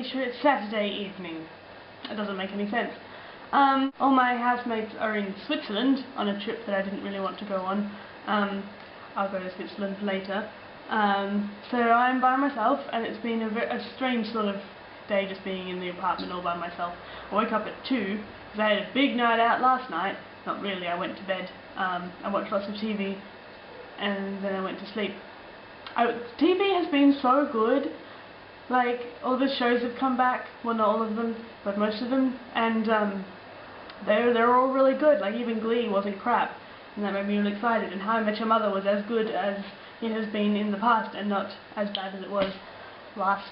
pretty sure it's Saturday evening. That doesn't make any sense. All my housemates are in Switzerland on a trip that I didn't really want to go on. I'll go to Switzerland later. So I'm by myself, and it's been a strange sort of day just being in the apartment all by myself. I woke up at 2 because I had a big night out last night. Not really, I went to bed. I watched lots of TV and then I went to sleep. TV has been so good. Like, all the shows have come back. Well, not all of them, but most of them. And they're all really good. Like, even Glee wasn't crap. And that made me really excited. And How I Met Your Mother was as good as it has been in the past and not as bad as it was last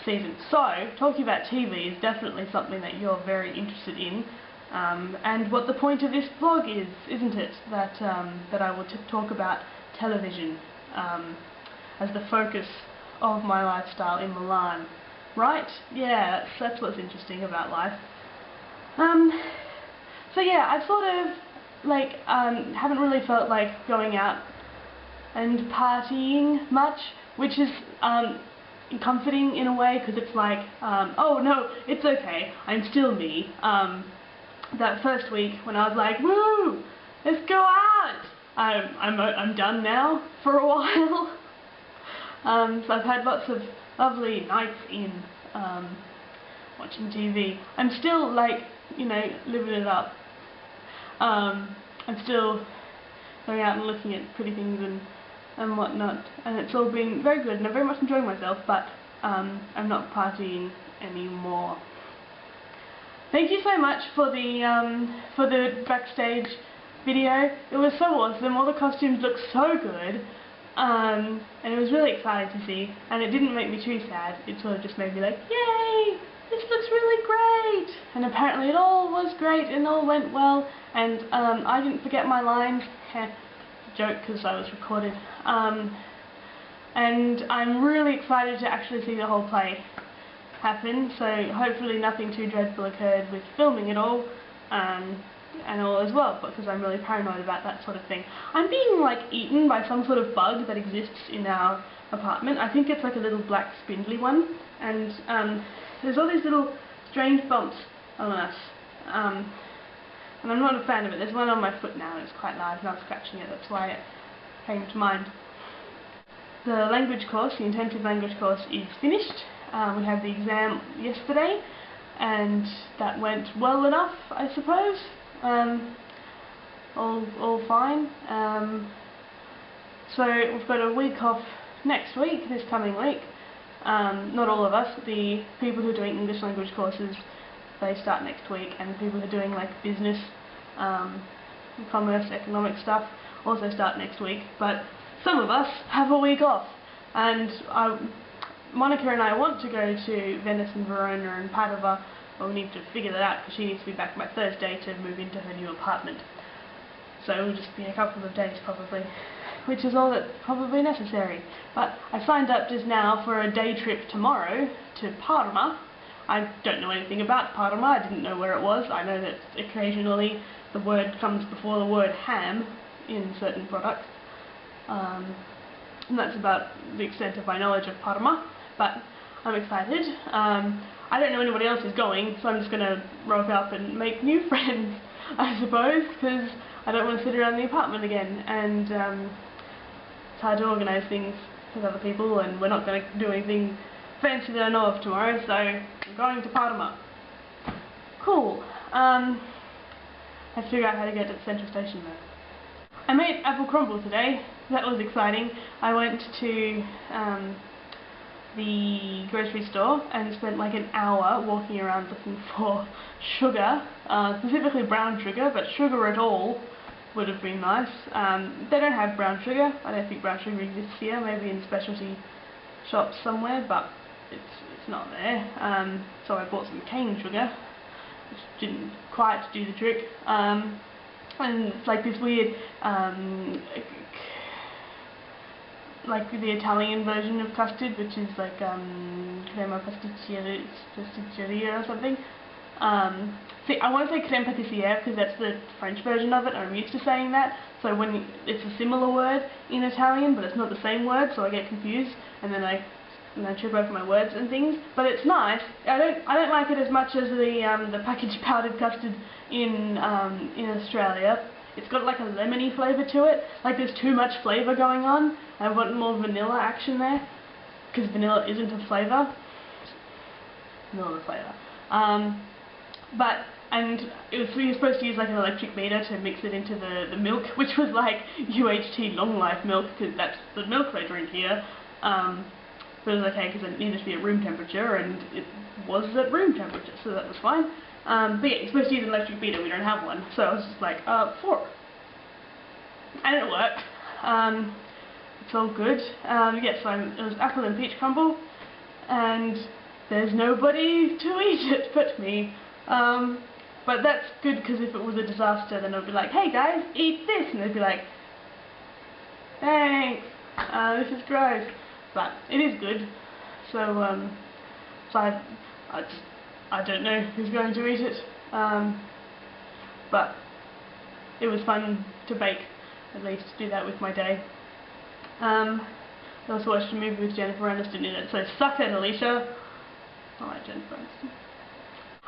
season. So, talking about TV is definitely something that you're very interested in. And what the point of this vlog is, isn't it? That I will talk about television as the focus of my lifestyle in Milan. Right? Yeah, that's what's interesting about life. So yeah, I sort of, like, haven't really felt like going out and partying much, which is comforting in a way, because it's like, oh no, it's okay, I'm still me. That first week when I was like, woo, let's go out, I'm done now for a while. So I've had lots of lovely nights in watching TV. I'm still, like, you know, living it up. I'm still going out and looking at pretty things and whatnot, and it's all been very good and I'm very much enjoying myself, but I'm not partying anymore. Thank you so much for the backstage video. It was so awesome. All the costumes looked so good, and it was really exciting to see. And it didn't make me too sad. It sort of just made me like, yay! This looks really great. And apparently it all was great and all went well. And I didn't forget my lines. Joke, because I was recorded. And I'm really excited to actually see the whole play happen, so hopefully nothing too dreadful occurred with filming it all, and all as well, because I'm really paranoid about that sort of thing. I'm being, like, eaten by some sort of bug that exists in our apartment. I think it's like a little black spindly one, and there's all these little strange bumps on us, and I'm not a fan of it. There's one on my foot now and it's quite large and I'm scratching it, that's why it came to mind. The language course, the intensive language course, is finished. We had the exam yesterday, and that went well enough, I suppose. All fine. So we've got a week off next week, this coming week. Not all of us. The people who are doing English language courses, they start next week, and the people who are doing, like, business, commerce, economic stuff also start next week. But some of us have a week off, and Monica and I want to go to Venice and Verona and Padova, but we need to figure that out because she needs to be back by Thursday to move into her new apartment. So it'll just be a couple of days probably, which is all that's probably necessary. But I signed up just now for a day trip tomorrow to Parma. I don't know anything about Parma, I didn't know where it was. I know that occasionally the word comes before the word ham in certain products. And that's about the extent of my knowledge of Parma. But I'm excited. I don't know anybody else who's going, so I'm just going to rock up and make new friends, I suppose, because I don't want to sit around the apartment again, and it's hard to organise things with other people, and we're not going to do anything fancy that I know of tomorrow, so I'm going to Parma. Cool. I have to figure out how to get to the central station though. I made apple crumble today. That was exciting. I went to the grocery store and spent like an hour walking around looking for sugar, specifically brown sugar, but sugar at all would have been nice. They don't have brown sugar. I don't think brown sugar exists here, maybe in specialty shops somewhere, but it's not there. So I bought some cane sugar, which didn't quite do the trick. And it's like this weird like the Italian version of custard, which is like crema pasticceria or something. See, I want to say creme pâtissière because that's the French version of it. I'm used to saying that. So when it's a similar word in Italian, but it's not the same word, so I get confused, and then I and I trip over my words and things. But it's nice. I don't like it as much as the packaged powdered custard in Australia. It's got like a lemony flavour to it. Like there's too much flavour going on. I want more vanilla action there, because vanilla isn't a flavour. Vanilla flavour. And you're supposed to use like an electric beater to mix it into the milk, which was like UHT long life milk, because that's the milk they drink here. But it was okay because it needed to be at room temperature, and it was at room temperature, so that was fine. But yeah, you're supposed to use an electric beater, we don't have one, so I was just like, 4. And it worked. It's all good. Yeah, so it was apple and peach crumble, and there's nobody to eat it but me. But that's good, because if it was a disaster, then I'd be like, hey guys, eat this, and they'd be like, thanks, this is gross. But it is good, so I don't know who's going to eat it, but it was fun to bake, at least do that with my day. I also watched a movie with Jennifer Aniston in it, so suck it, Alicia. I like Jennifer Aniston.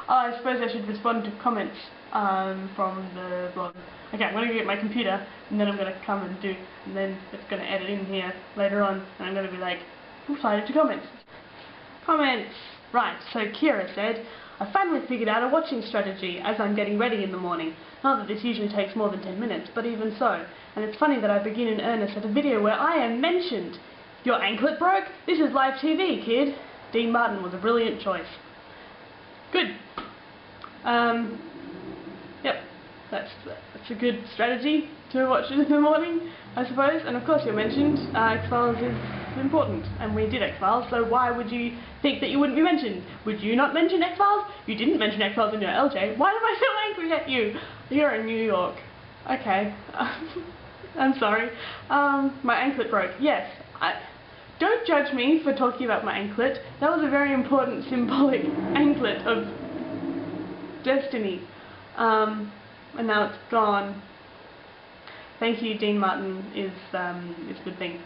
Oh, I suppose I should respond to comments from the blog. Okay, I'm going to get my computer, and then I'm going to come and then it's going to edit in here later on, and I'm going to be like, reply to comments. Comments! Right, so Kira said, I finally figured out a watching strategy as I'm getting ready in the morning. Not that this usually takes more than 10 minutes, but even so. And it's funny that I begin in earnest at a video where I am mentioned. Your anklet broke? This is live TV, kid. Dean Martin was a brilliant choice. Good. Yep, that's a good strategy to watch it in the morning, I suppose. And of course you're mentioned, X-Files is important, and we did X-Files, so why would you think that you wouldn't be mentioned? Would you not mention X-Files? You didn't mention X-Files in your LJ. Why am I so angry at you? You're in New York. Okay. I'm sorry. My anklet broke. Yes. Don't judge me for talking about my anklet. That was a very important symbolic anklet of destiny. And now it's gone. Thank you, Dean Martin is a good thing.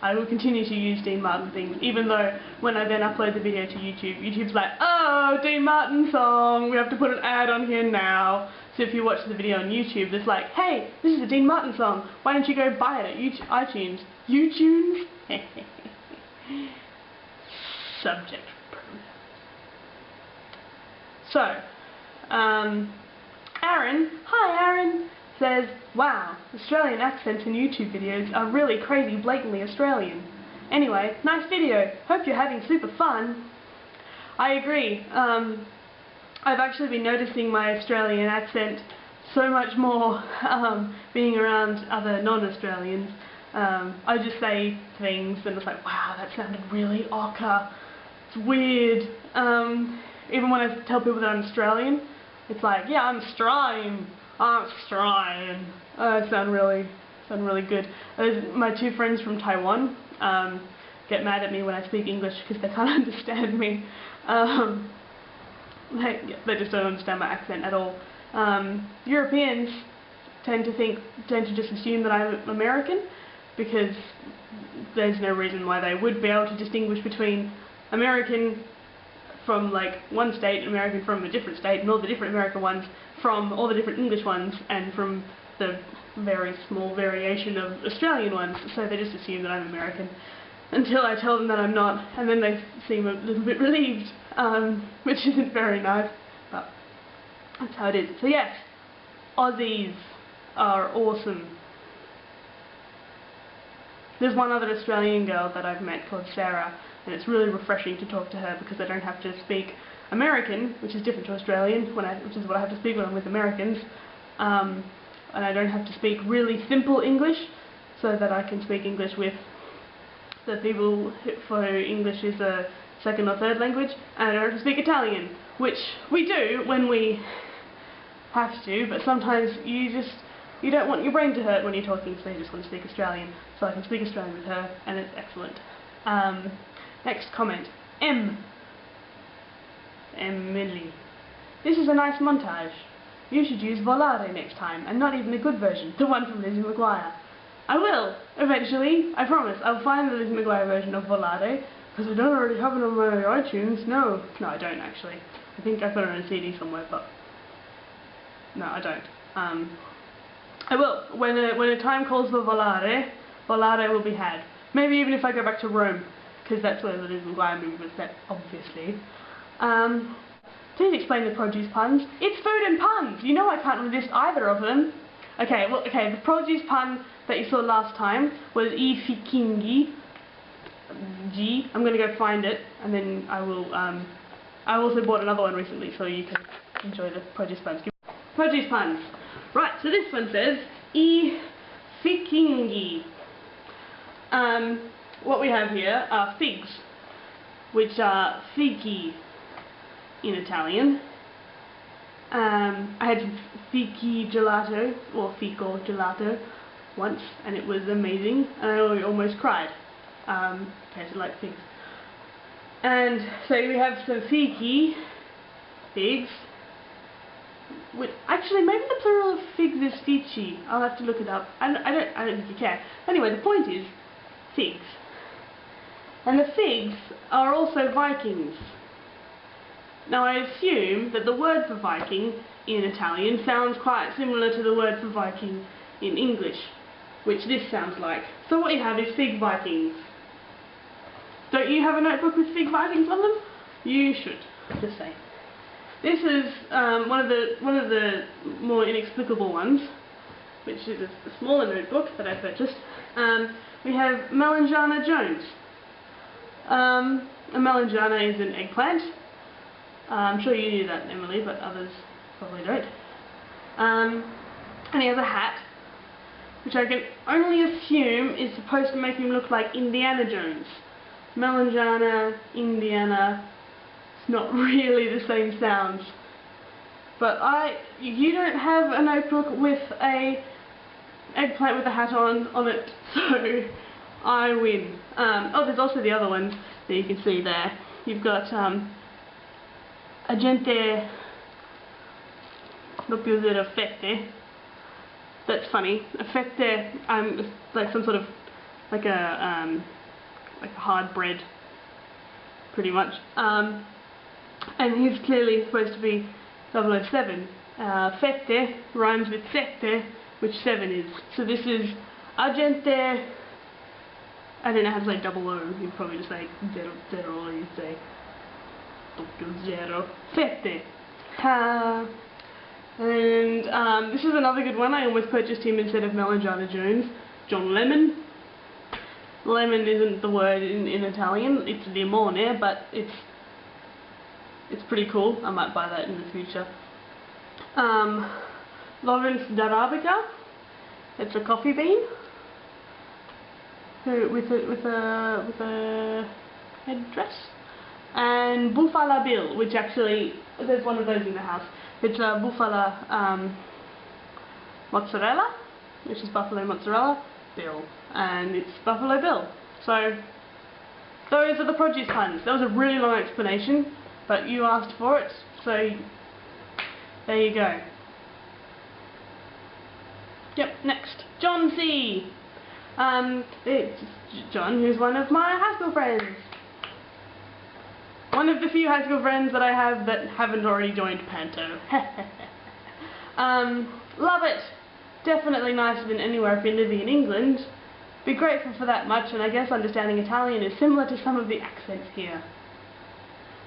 I will continue to use Dean Martin things, even though when I then upload the video to YouTube, YouTube's like, oh, Dean Martin song, we have to put an ad on here now. So if you watch the video on YouTube, it's like, hey, this is a Dean Martin song, why don't you go buy it at iTunes? YouTunes? Subject. So, Aaron, hi Aaron, says, wow, Australian accents in YouTube videos are really crazy blatantly Australian. Anyway, nice video, hope you're having super fun. I agree, I've actually been noticing my Australian accent so much more being around other non-Australians. I just say things and it's like, wow, that sounded really ochre, it's weird. Even when I tell people that I'm Australian, it's like, yeah, I'm Australian. I sound really good. My 2 friends from Taiwan get mad at me when I speak English because they can't understand me. They just don't understand my accent at all. Europeans tend to just assume that I'm American, because there's no reason why they would be able to distinguish between American from like one state and American from a different state, and all the different American ones from all the different English ones, and from the very small variation of Australian ones. So they just assume that I'm American until I tell them that I'm not, and then they seem a little bit relieved, which isn't very nice, but that's how it is. So yes, Aussies are awesome. There's one other Australian girl that I've met called Sarah, and it's really refreshing to talk to her because I don't have to speak American, which is different to Australian, which is what I have to speak when I'm with Americans, and I don't have to speak really simple English, so that I can speak English with the people for who English is a second or third language, and I don't have to speak Italian, which we do when we have to, but sometimes you don't want your brain to hurt when you're talking, so you just want to speak Australian. So I can speak Australian with her, and it's excellent. Next comment. Emily. This is a nice montage. You should use Volare next time, and not even a good version, the one from Lizzie McGuire. I will, eventually, I promise. I'll find the Lizzie McGuire version of Volare, Because I don't already have it on my iTunes. No, I don't actually. I think I put it on a CD somewhere, but no, I don't. I will. When a time calls for volare, volare will be had. Maybe even if I go back to Rome, because that's where the Little Lion movie was set, obviously. Please explain the produce puns. It's food and puns. You know I can't resist either of them. Okay, well, the produce pun that you saw last time was I fichinghi. G. I'm gonna go find it, and then I will. I also bought another one recently, so you can enjoy the produce puns. Produce puns. Right. So this one says I fichinghi. What we have here are figs, which are fighi in Italian. I had some fighi gelato, or fico gelato, once, and it was amazing, and I almost cried. Tasted like figs. And so we have some fighi, figs. Actually, maybe the plural of figs is fici. I'll have to look it up. I don't think you care. Anyway, the point is figs. And the figs are also Vikings. Now I assume that the word for Viking in Italian sounds quite similar to the word for Viking in English, which this sounds like. So what you have is fig Vikings. Don't you have a notebook with fig Vikings on them? You should, just say. This is one of the more inexplicable ones, which is a smaller notebook that I purchased. We have Melanjana Jones. A melanjana is an eggplant. I'm sure you knew that, Emily, but others probably don't. And he has a hat, which I can only assume is supposed to make him look like Indiana Jones. Melanjana, Indiana, it's not really the same sounds. But you don't have a notebook with a eggplant with a hat on it, so I win. Oh, there's also the other ones that you can see there. You've got Agente doppio zero fette. That's funny. Fette, like some sort of like a hard bread, pretty much. And he's clearly supposed to be 007. Fette rhymes with sette, which 7 is. So this is Agente. I don't know how to say double O. You'd probably just say 00, or you'd say doppio zero fette. And this is another good one. I almost purchased him instead of Melanjana Jones. John Lemon. Lemon isn't the word in Italian. It's limone, but it's pretty cool. I might buy that in the future. Lawrence d'Arabica. It's a coffee bean. With a headdress. And Bufala Bill, which actually, there's one of those in the house. It's a Bufala mozzarella, which is buffalo mozzarella, Bill. And it's Buffalo Bill. So, those are the produce puns. That was a really long explanation, but you asked for it, so there you go. Yep, next. John C. It's John, who's one of my high school friends. One of the few high school friends that I have that haven't already joined Panto. Love it. Definitely nicer than anywhere I've been living in England. Be grateful for that much, and I guess understanding Italian is similar to some of the accents here.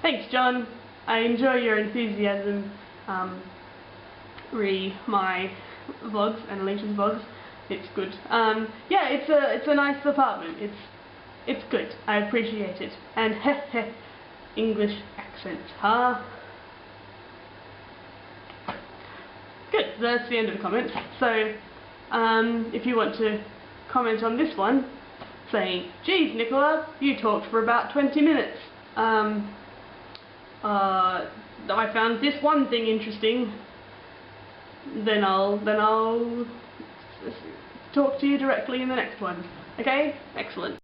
Thanks, John. I enjoy your enthusiasm re my vlogs and Alicia's vlogs. It's good. Yeah, it's a nice apartment. It's good. I appreciate it. And heh English accents, huh? Good. That's the end of the comments. So, if you want to comment on this one, saying, "Geez, Nicola, you talked for about 20 minutes. I found this one thing interesting." Then I'll talk to you directly in the next one. Okay? Excellent.